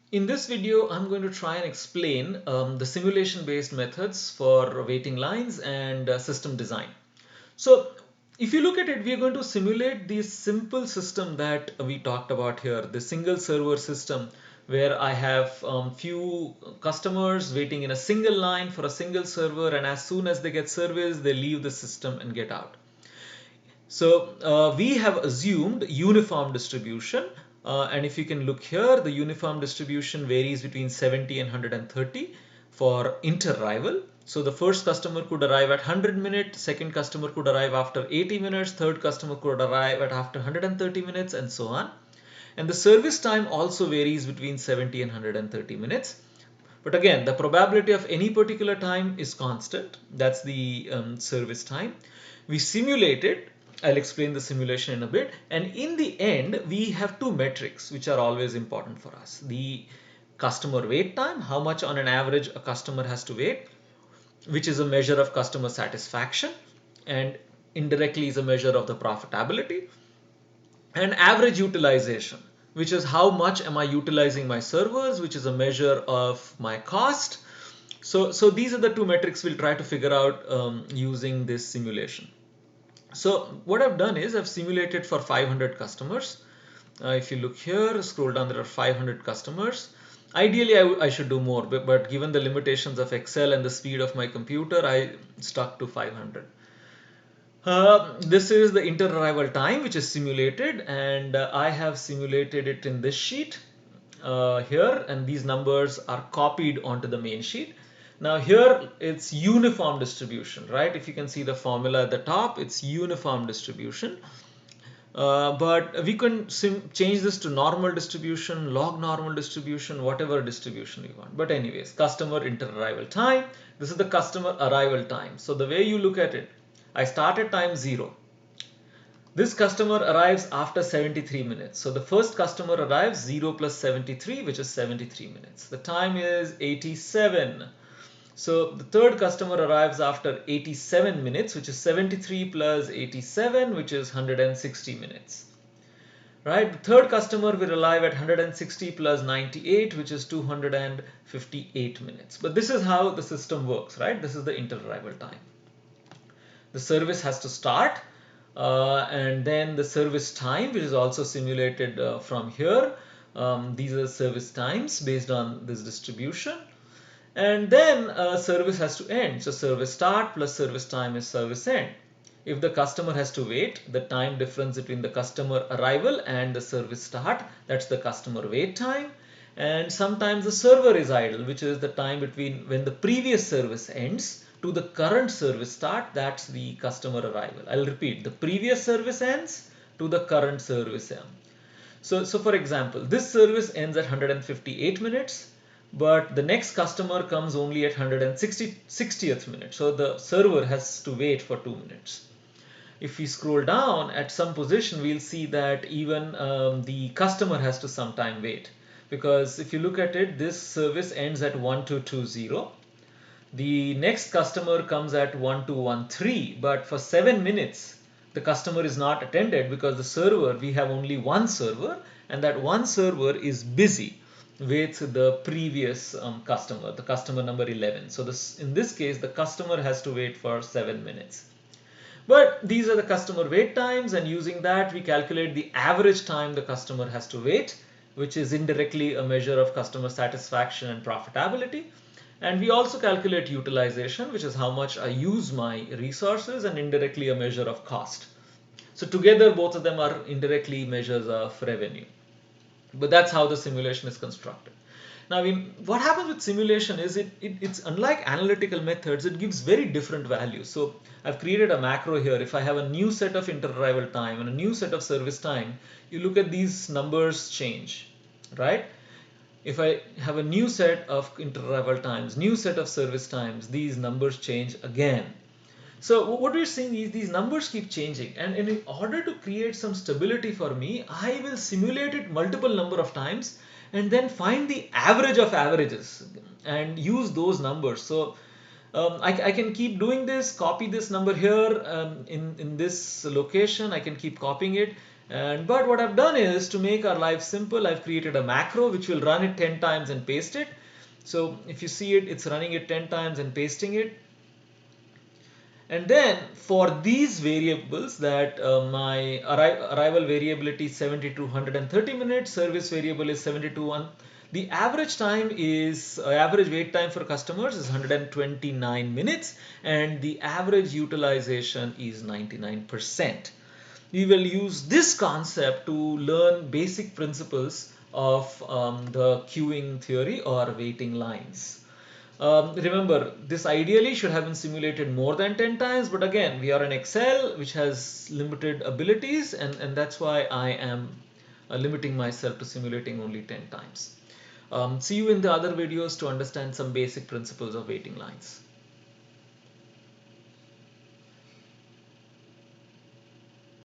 In this video, I'm going to try and explain the simulation-based methods for waiting lines and system design. So if you look at it, we are going to simulate the simple system that we talked about here, the single server system, where I have few customers waiting in a single line for a single server, and as soon as they get service, they leave the system and get out. So we have assumed uniform distribution, and if you can look here, the uniform distribution varies between 70 and 130 for interarrival. So the first customer could arrive at 100 minutes, second customer could arrive after 80 minutes, third customer could arrive at after 130 minutes, and so on. And the service time also varies between 70 and 130 minutes. But again, the probability of any particular time is constant. That's the service time. We simulate it. I'll explain the simulation in a bit. And in the end, we have two metrics which are always important for us. The customer wait time, how much on an average a customer has to wait, which is a measure of customer satisfaction and indirectly is a measure of the profitability, and average utilization, which is how much am I utilizing my servers, which is a measure of my cost. So these are the two metrics we'll try to figure out using this simulation. So what I've done is I've simulated for 500 customers. If you look here, scroll down, there are 500 customers. Ideally, I should do more, but given the limitations of Excel and the speed of my computer, I stuck to 500. This is the interarrival time which is simulated, and I have simulated it in this sheet here, and these numbers are copied onto the main sheet. Now here it's uniform distribution, right? If you can see the formula at the top, it's uniform distribution. But we can change this to normal distribution, log normal distribution, whatever distribution you want. But anyways, customer interarrival time. This is the customer arrival time. So the way you look at it, I start at time 0. This customer arrives after 73 minutes. So the first customer arrives 0 plus 73, which is 73 minutes. The time is 87. So the third customer arrives after 87 minutes, which is 73 plus 87, which is 160 minutes. Right? The third customer will arrive at 160 plus 98, which is 258 minutes. But this is how the system works, right? This is the interarrival time. The service has to start, and then the service time, which is also simulated from here. These are service times based on this distribution. And then service has to end. So service start plus service time is service end. If the customer has to wait, the time difference between the customer arrival and the service start, that's the customer wait time. And sometimes the server is idle, which is the time between when the previous service ends to the current service start, that's the customer arrival. I'll repeat, the previous service ends to the current service end. So for example, this service ends at 158 minutes, but the next customer comes only at 160th minute. So the server has to wait for 2 minutes. If we scroll down at some position, we'll see that even the customer has to sometime wait. Because if you look at it, this service ends at 1220. The next customer comes at 1213, but for 7 minutes, the customer is not attended because the server, we have only one server, and that one server is busy with the previous customer, the customer number 11. So in this case, the customer has to wait for 7 minutes. But these are the customer wait times, and using that, we calculate the average time the customer has to wait, which is indirectly a measure of customer satisfaction and profitability. And we also calculate utilization, which is how much I use my resources, and indirectly a measure of cost. So together, both of them are indirectly measures of revenue. But that's how the simulation is constructed. Now, what happens with simulation is it's unlike analytical methods, it gives very different values. So I've created a macro here. If I have a new set of interarrival time and a new set of service time, you look at these numbers change, right? If I have a new set of interarrival times, new set of service times, these numbers change again. So what we're seeing is these numbers keep changing, and in order to create some stability for me, I will simulate it multiple number of times and then find the average of averages and use those numbers. So I can keep doing this, copy this number here in this location, I can keep copying it, But what I've done is, to make our life simple, I've created a macro which will run it 10 times and paste it. So if you see it, it's running it 10 times and pasting it. And then for these variables, that my arrival variability is 70 to 130 minutes, service variable is 70 to 1. The average time is average wait time for customers is 129 minutes, and the average utilization is 99%. We will use this concept to learn basic principles of the queuing theory or waiting lines. Remember, this ideally should have been simulated more than 10 times, but again, we are in Excel, which has limited abilities, and that's why I am limiting myself to simulating only 10 times. See you in the other videos to understand some basic principles of waiting lines.